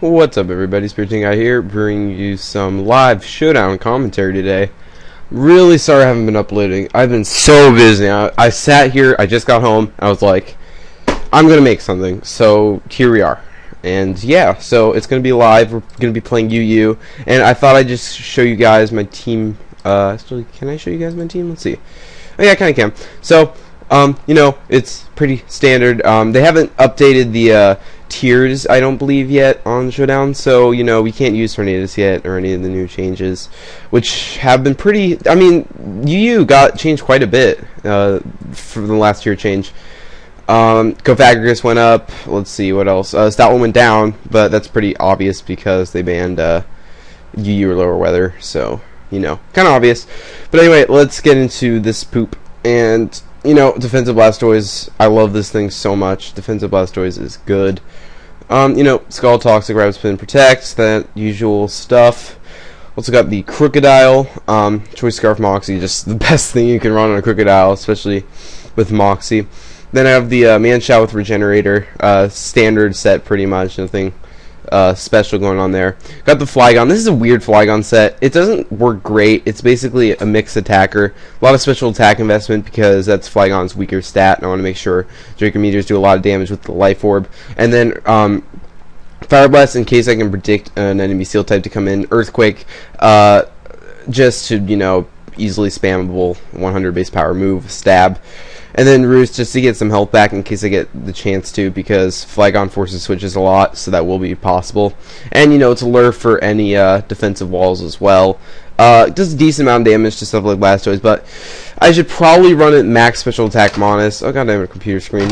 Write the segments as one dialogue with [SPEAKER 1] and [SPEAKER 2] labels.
[SPEAKER 1] What's up, everybody? Spiritomb guy here, bringing you some live Showdown commentary today. Really sorry I haven't been uploading. I've been so busy. I sat here, I just got home, I was like, I'm gonna make something. So here we are. And yeah, so it's gonna be live. We're gonna be playing UU, and I thought I'd just show you guys my team. Actually, can I show you guys my team? Let's see. Oh yeah, I kinda can. So, you know, it's pretty standard. They haven't updated the tiers, I don't believe, yet on Showdown, so you know we can't use tornadoes yet or any of the new changes, which have been pretty. I mean, UU got changed quite a bit from the last tier change. Cofagrigus went up. Let's see what else. Stout one went down, but that's pretty obvious because they banned UU or lower weather, so you know, kind of obvious. But anyway, let's get into this poop. And you know, Defensive Blastoise, I love this thing so much. Defensive Blastoise is good. You know, Skull, Toxic, Rapid Spin, Protect, that usual stuff. Also got the Crocodile, Choice Scarf, Moxie, just the best thing you can run on a Crocodile, especially with Moxie. Then I have the Manchow with Regenerator, standard set pretty much, nothing special going on there. Got the Flygon. This is a weird Flygon set. It doesn't work great. It's basically a mixed attacker. A lot of special attack investment because that's Flygon's weaker stat, and I want to make sure Draco Meteors do a lot of damage with the Life Orb. And then Fire Blast in case I can predict an enemy Steel type to come in. Earthquake, just to, you know, easily spammable 100 base power move, stab. And then Roost just to get some health back in case I get the chance to, because Flygon forces switches a lot, so that will be possible. And you know, it's a lure for any defensive walls as well. It does a decent amount of damage to stuff like Blastoise, but I should probably run it max special attack Monos. Oh god, I have a computer screen.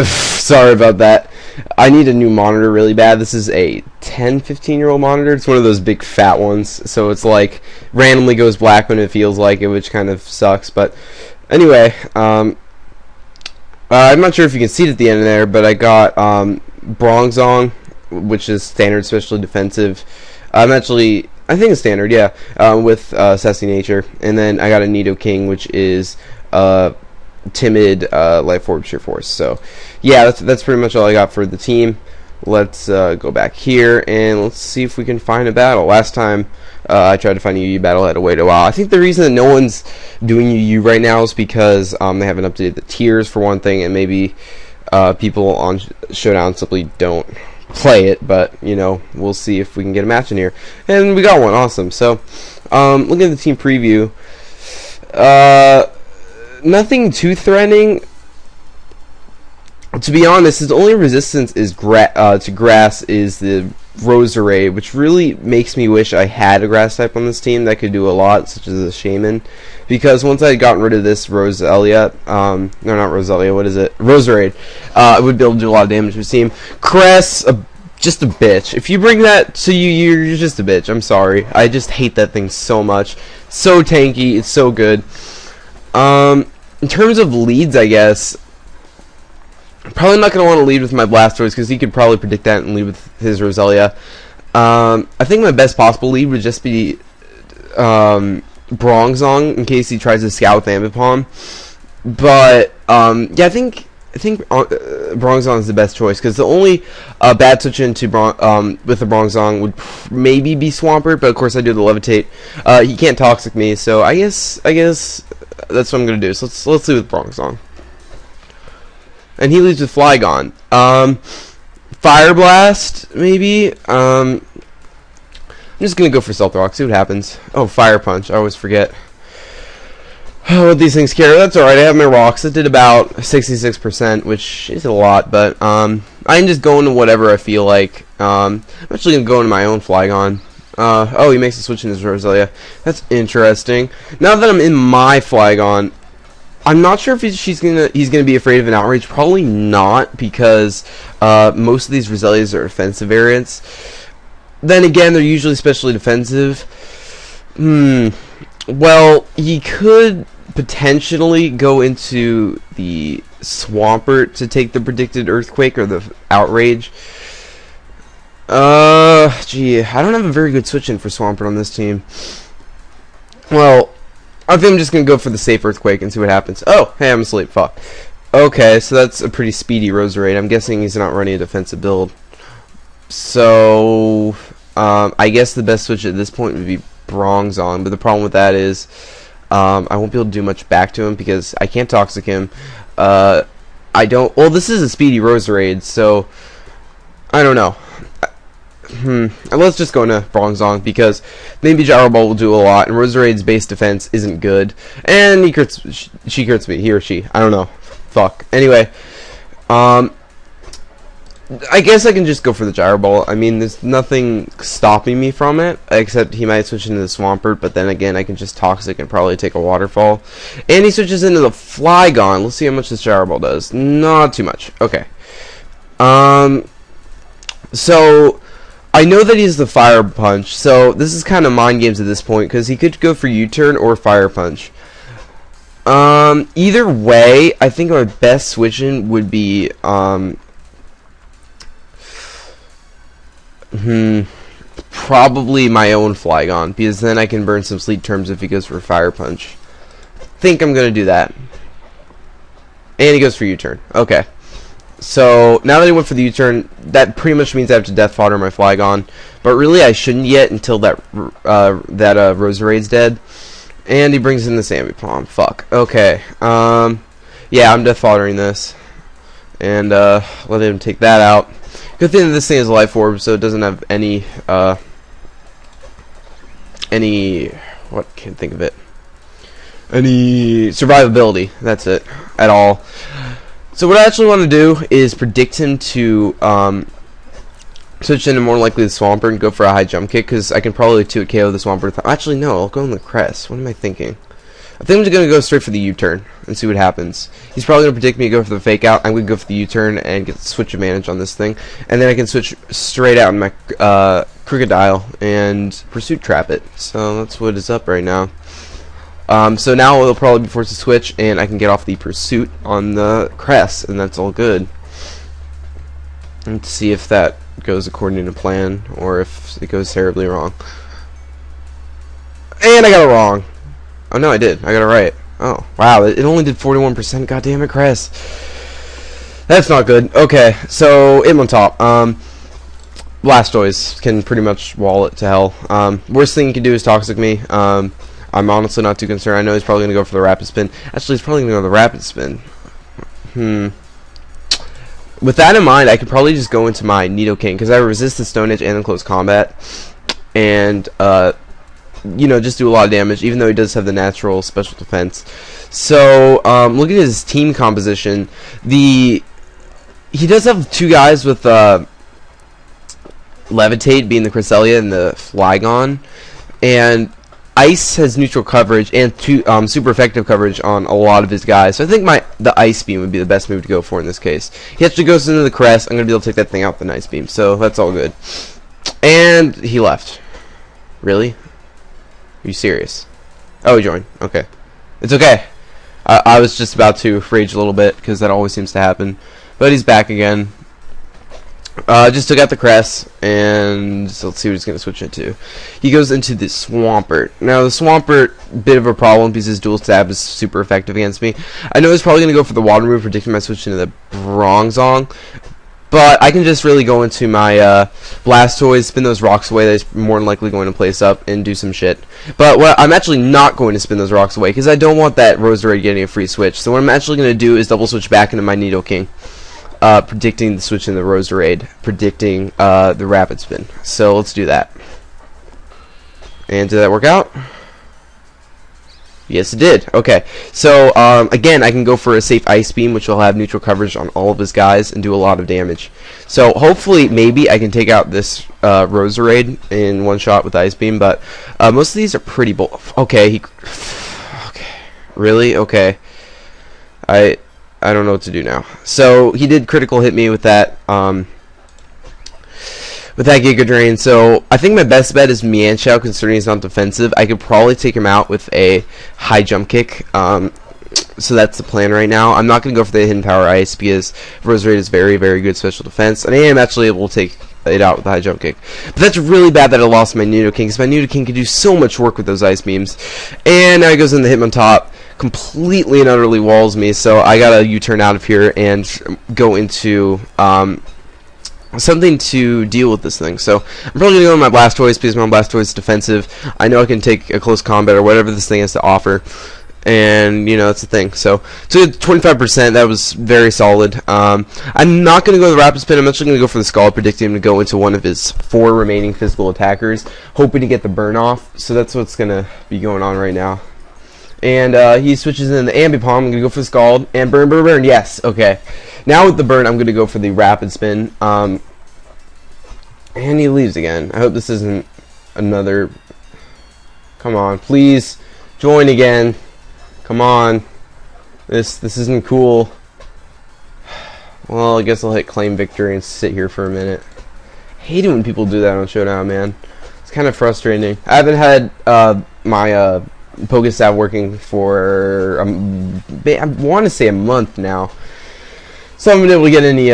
[SPEAKER 1] Sorry about that. I need a new monitor really bad. This is a 10-15-year-old monitor. It's one of those big fat ones, so it's like randomly goes black when it feels like it, which kind of sucks. But anyway, I'm not sure if you can see it at the end there, but I got Bronzong, which is standard, especially defensive. I think it's standard, yeah, with Sassy Nature. And then I got a Nidoking, which is timid, Life Orb, Sheer Force. So yeah, that's pretty much all I got for the team. Let's go back here and let's see if we can find a battle. Last time I tried to find a UU battle, I had to wait a while. I think the reason that no one's doing UU right now is because they haven't updated the tiers for one thing, and maybe people on Showdown simply don't play it. But you know, we'll see if we can get a match in here. And we got one, awesome. So looking at the team preview, nothing too threatening. To be honest, his only resistance is to grass is the Roserade, which really makes me wish I had a grass type on this team that could do a lot, such as a Shaman. Because once I had gotten rid of this Roselia, no, not Roselia, what is it? Roserade, I would be able to do a lot of damage to his team. Cress, just a bitch. If you bring that to you're just a bitch. I'm sorry. I just hate that thing so much. So tanky, it's so good. In terms of leads, I guess, probably not going to want to lead with my Blastoise because he could probably predict that and lead with his Roselia. I think my best possible lead would just be Bronzong in case he tries to scout with Ambipom. But yeah, I think Bronzong is the best choice because the only bad switch into with the Bronzong would maybe be Swampert, but of course I do the Levitate. He can't Toxic me, so I guess that's what I'm gonna do. So let's lead with Bronzong. And he leads with Flygon. Fire Blast, maybe. I'm just gonna go for Stealth Rock, see what happens. Oh, Fire Punch, I always forget. Oh, what these things carry. That's alright, I have my rocks. It did about 66%, which is a lot, but I'm just going to whatever I feel like. I'm actually gonna go into my own Flygon. Oh, he makes a switch in his Roselia. That's interesting. Now that I'm in my Flygon, I'm not sure if he's gonna be afraid of an Outrage. Probably not, because most of these Roselias are offensive variants. Then again, they're usually specially defensive. Well, he could potentially go into the Swampert to take the predicted Earthquake or the Outrage. Gee, I don't have a very good switch in for Swampert on this team. Well, I think I'm just gonna go for the safe Earthquake and see what happens. Oh, hey, I'm asleep. Fuck. Okay, so that's a pretty speedy Roserade. I'm guessing he's not running a defensive build. So I guess the best switch at this point would be Bronzong, but the problem with that is I won't be able to do much back to him because I can't Toxic him. I don't. Well, this is a speedy Roserade, so I don't know. Let's just go into Bronzong because maybe Gyro Ball will do a lot, and Roserade's base defense isn't good, and she crits me, he or she. I don't know. Fuck. Anyway, I guess I can just go for the Gyro Ball. I mean, there's nothing stopping me from it, except he might switch into the Swampert, but then again, I can just Toxic and probably take a Waterfall. And he switches into the Flygon. Let's see how much this Gyro Ball does. Not too much. Okay. So I know that he's the Fire Punch, so this is kind of mind games at this point, because he could go for U-turn or Fire Punch. Either way, I think my best switching would be, probably my own Flygon, because then I can burn some Sleep Terms if he goes for Fire Punch. Think I'm gonna do that. And he goes for U-turn. Okay. So, now that he went for the U-turn, that pretty much means I have to Death Fodder my Flygon. But really, I shouldn't yet until that Roserade's dead. And he brings in the Ambipom. Fuck. Okay. Yeah, I'm Death Foddering this. And, let him take that out. Good thing that this thing is a Life Orb, so it doesn't have any, what, can't think of it. Any survivability. That's it. At all. So what I actually want to do is predict him to switch into more likely the Swampert and go for a high jump kick, because I can probably 2-hit KO the Swampert. Actually, no, I'll go in the Crest. What am I thinking? I think I'm just going to go straight for the U-turn and see what happens. He's probably going to predict me to go for the Fake Out. I'm going to go for the U-turn and get switch advantage on this thing. And then I can switch straight out in my Crocodile and Pursuit Trap it. So that's what is up right now. So now it'll probably be forced to switch, and I can get off the Pursuit on the Crest, and that's all good. Let's see if that goes according to plan, or if it goes terribly wrong. And I got it wrong. Oh no, I did. I got it right. Oh, wow, it only did 41%. God damn it, Crest. That's not good. Okay, so him on top. Blastoise can pretty much wall it to hell. Worst thing he can do is Toxic me. I'm honestly not too concerned. I know he's probably going to go for the Rapid Spin. Actually, he's probably going to go for the Rapid Spin. With that in mind, I could probably just go into my Nidoking, because I resist the Stone Edge and in close combat. And, you know, just do a lot of damage, even though he does have the natural special defense. So, looking at his team composition, he does have two guys with, Levitate being the Cresselia and the Flygon. And Ice has neutral coverage and super effective coverage on a lot of his guys. So I think the Ice Beam would be the best move to go for in this case. He actually goes into the Crest. I'm going to be able to take that thing out with the Ice Beam. So that's all good. And he left. Really? Are you serious? Oh, he joined. Okay. It's okay. I was just about to rage a little bit because that always seems to happen. But he's back again. Just took out the Crest, and so let's see what he's going to switch into. He goes into the Swampert. Now, the Swampert, bit of a problem because his dual stab is super effective against me. I know he's probably going to go for the Water move, predicting my switch into the Bronzong, but I can just really go into my Blastoise, spin those rocks away that he's more than likely going to place up, and do some shit. But I'm actually not going to spin those rocks away, because I don't want that Roserade getting a free switch. So what I'm actually going to do is double switch back into my Nidoking. Predicting the switch in the Roserade, predicting the Rapid Spin. So let's do that. And did that work out? Yes, it did. Okay, so again, I can go for a safe Ice Beam, which will have neutral coverage on all of his guys and do a lot of damage. So hopefully, maybe I can take out this Roserade in one shot with Ice Beam, but most of these are pretty okay, okay, really? Okay, I don't know what to do now. So he did critical hit me with that Giga Drain. So I think my best bet is Mienshao, considering he's not defensive. I could probably take him out with a high jump kick. So that's the plan right now. I'm not going to go for the Hidden Power Ice because Roserade is very, very good special defense, and I am actually able to take it out with a high jump kick. But that's really bad that I lost my Nidoking, because my Nidoking could do so much work with those Ice Beams. And now he goes in the Hitmontop, completely and utterly walls me, so I gotta U-turn out of here and go into something to deal with this thing. So I'm probably gonna go with my Blastoise because my Blastoise is defensive. I know I can take a close combat or whatever this thing has to offer, and you know that's the thing. So 25%, that was very solid. I'm not gonna go with the Rapid Spin. I'm actually gonna go for the Scald, predicting him to go into one of his 4 remaining physical attackers, hoping to get the burn off. So that's what's gonna be going on right now. And he switches in the Ambipom. I'm gonna go for the Scald and burn. Yes, okay. Now with the burn, I'm going to go for the Rapid Spin. And he leaves again. I hope this isn't another... Come on, please join again. Come on. This isn't cool. Well, I guess I'll hit claim victory and sit here for a minute. I hate it when people do that on Showdown, man. It's kind of frustrating. I haven't had my Pokestop working for, I want to say a month now. So I haven't been able to get any,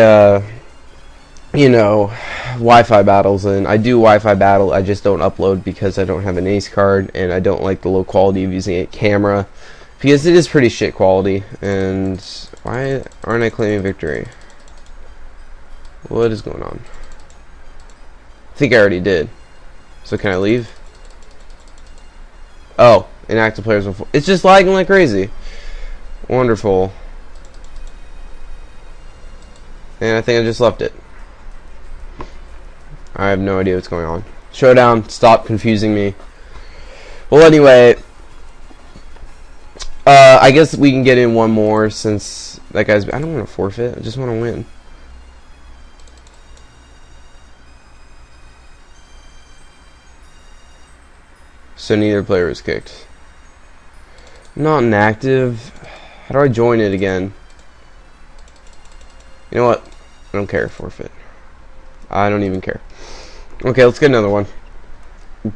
[SPEAKER 1] you know, Wi-Fi battles in. I do Wi-Fi battle, I just don't upload because I don't have an Ace card, and I don't like the low quality of using a camera, because it is pretty shit quality, and why aren't I claiming victory? What is going on? I think I already did. So can I leave? Oh, inactive players will... It's just lagging like crazy. Wonderful. And I think I just left it. I have no idea what's going on. Showdown, stop confusing me. Well, anyway, I guess we can get in one more since that guy's... I don't want to forfeit. I just want to win. So neither player is kicked. Not inactive. How do I join it again? You know what? I don't care. Forfeit. I don't even care. Okay, let's get another one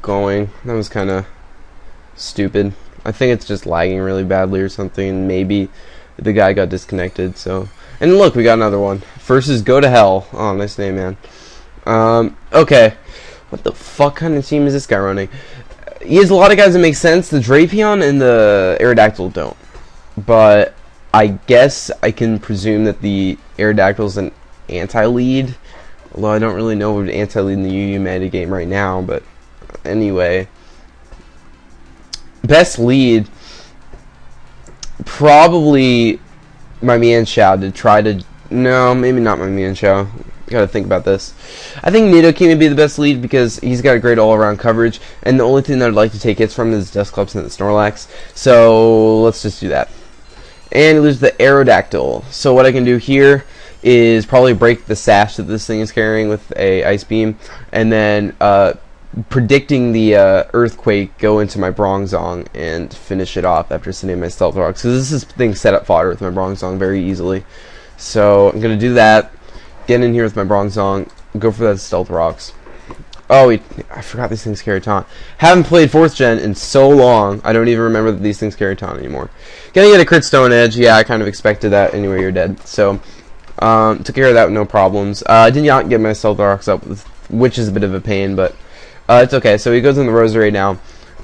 [SPEAKER 1] going. That was kind of stupid. I think it's just lagging really badly or something. Maybe the guy got disconnected. So, and look, we got another one. First is Go to Hell. Oh, nice name, man. Okay. What the fuck kind of team is this guy running? He has a lot of guys that make sense. The Drapion and the Aerodactyl don't. But I guess I can presume that the Aerodactyl is an anti-lead, although I don't really know what anti-lead in the UU meta game right now, but anyway. Best lead, probably my Mienshao to try to... No, maybe not my Mienshao. Gotta think about this. I think Nidoking would be the best lead because he's got a great all-around coverage, and the only thing that I'd like to take hits from is Dusclops and the Snorlax, so let's just do that. And lose the Aerodactyl. So what I can do here is probably break the sash that this thing is carrying with a Ice Beam, and then predicting the Earthquake, go into my Bronzong and finish it off after sending my Stealth Rocks. So this is thing set up fodder with my Bronzong very easily. So I'm gonna do that. Get in here with my Bronzong. Go for that Stealth Rocks. Oh, I forgot these things carry taunt. Haven't played 4th gen in so long, I don't even remember that these things carry taunt anymore. Gonna get a crit Stone Edge. Yeah, I kind of expected that. Anyway, you're dead. So, took care of that with no problems. I did not get my Stealth Rocks up, which is a bit of a pain, but it's okay. So he goes in the Roserade now.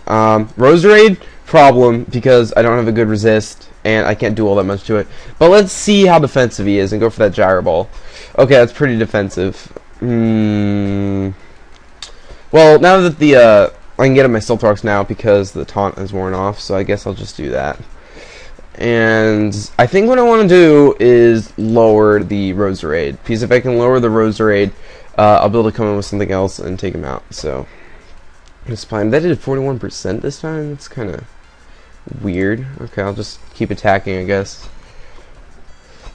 [SPEAKER 1] Roserade, problem, because I don't have a good resist, and I can't do all that much to it. But let's see how defensive he is, and go for that Gyro Ball. Okay, that's pretty defensive. Well, now that the I can get at my Stealth Rocks now because the taunt is worn off, so I guess I'll just do that. And I think what I want to do is lower the Roserade, because if I can lower the Roserade, I'll be able to come in with something else and take him out. So, just fine. That did 41% this time. That's kind of weird. Okay, I'll just keep attacking, I guess.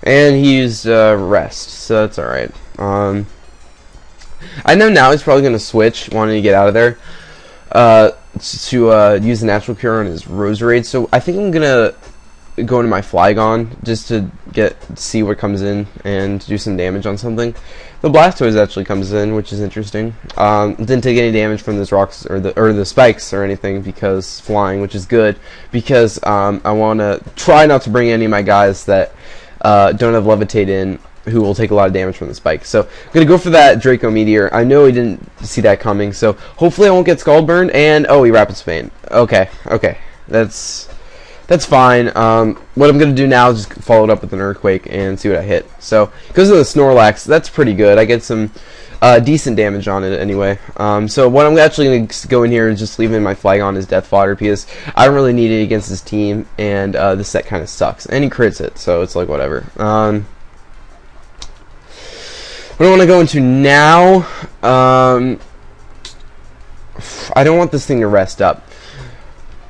[SPEAKER 1] And he used Rest, so that's alright. I know now he's probably going to switch, wanting to get out of there, to use the Natural Cure on his Roserade. So I think I'm going to go into my Flygon just to see what comes in and do some damage on something. The Blastoise actually comes in, which is interesting. Didn't take any damage from those rocks or the spikes or anything because flying, which is good because I want to try not to bring any of my guys that don't have Levitate in, who will take a lot of damage from the spike. So I'm gonna go for that Draco Meteor. I know he didn't see that coming, so hopefully I won't get Scald Burned. And oh, he Rapid Spin. Okay, that's that's fine. What I'm going to do now is just follow it up with an Earthquake and see what I hit. So, because of the Snorlax, that's pretty good. I get some decent damage on it anyway. So what I'm actually going to go in here is just leaving my Flygon as Death Fodder because I don't really need it against this team, and this set kind of sucks. And he crits it, so it's like whatever. What I want to go into now, I don't want this thing to rest up.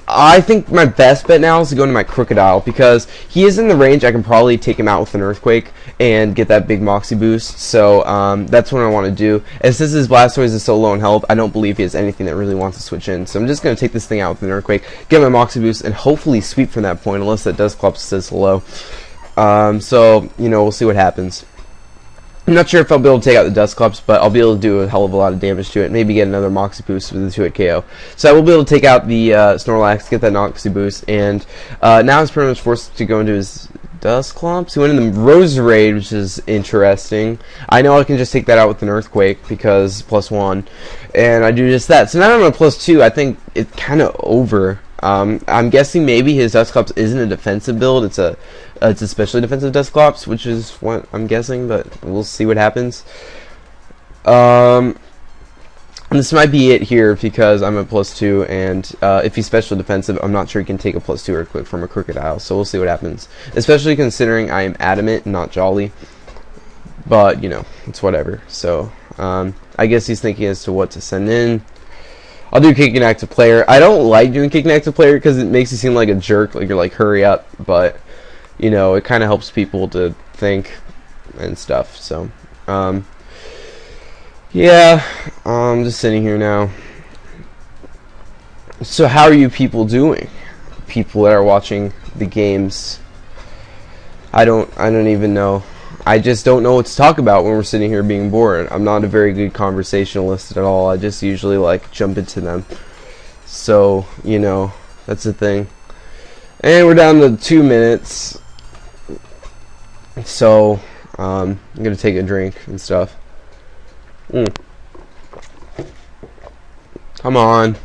[SPEAKER 1] I think my best bet now is to go into my Crocodile because he is in the range. I can probably take him out with an Earthquake and get that big Moxie boost. So that's what I want to do. And since his Blastoise is so low in health, I don't believe he has anything that really wants to switch in. So I'm just going to take this thing out with an Earthquake, get my Moxie boost, and hopefully sweep from that point, unless that Dusclops says hello. So, you know, we'll see what happens. I'm not sure if I'll be able to take out the Dusclops, but I'll be able to do a hell of a lot of damage to it. Maybe get another Moxie boost with the 2-hit KO. So I will be able to take out the Snorlax, get that Moxie boost, and now he's pretty much forced to go into his Dusclops. He went in the Roserade, which is interesting. I know I can just take that out with an Earthquake because +1, and I do just that. So now I'm at +2. I think it's kind of over. I'm guessing maybe his Dusclops isn't a defensive build. It's a specially defensive Dusclops, which is what I'm guessing, but we'll see what happens. This might be it here because I'm at +2, and if he's special defensive, I'm not sure he can take a +2 Earthquake from a Crocodile, so we'll see what happens. Especially considering I am Adamant, not Jolly. But, you know, it's whatever. So, I guess he's thinking as to what to send in. I'll do Kick an Active Player. I don't like doing Kick an Active Player because it makes you seem like a jerk, like you're like, hurry up, but, you know, it kind of helps people to think and stuff, so, yeah, I'm just sitting here now. So how are you people doing? People that are watching the games. I don't even know. I just don't know what to talk about when we're sitting here being bored. I'm not a very good conversationalist at all. I just usually like jump into them. So, you know, that's the thing. And we're down to 2 minutes. So, I'm gonna take a drink and stuff. Come on.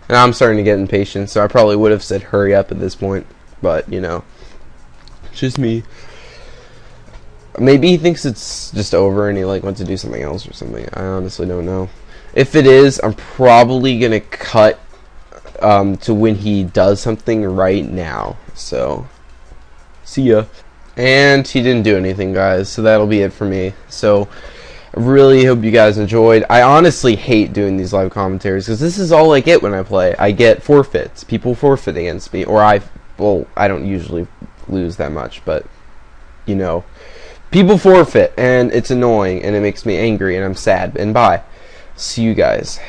[SPEAKER 1] And I'm starting to get impatient, so I probably would have said hurry up at this point. But, you know, it's just me. Maybe he thinks it's just over and he like wants to do something else or something. I honestly don't know. If it is, I'm probably gonna cut to when he does something right now. So, see ya. And he didn't do anything, guys, so that'll be it for me. So, I really hope you guys enjoyed. I honestly hate doing these live commentaries because this is all I get when I play. I get forfeits. People forfeit against me, or I don't usually lose that much, but, you know, people forfeit, and it's annoying, and it makes me angry, and I'm sad, and bye. See you guys.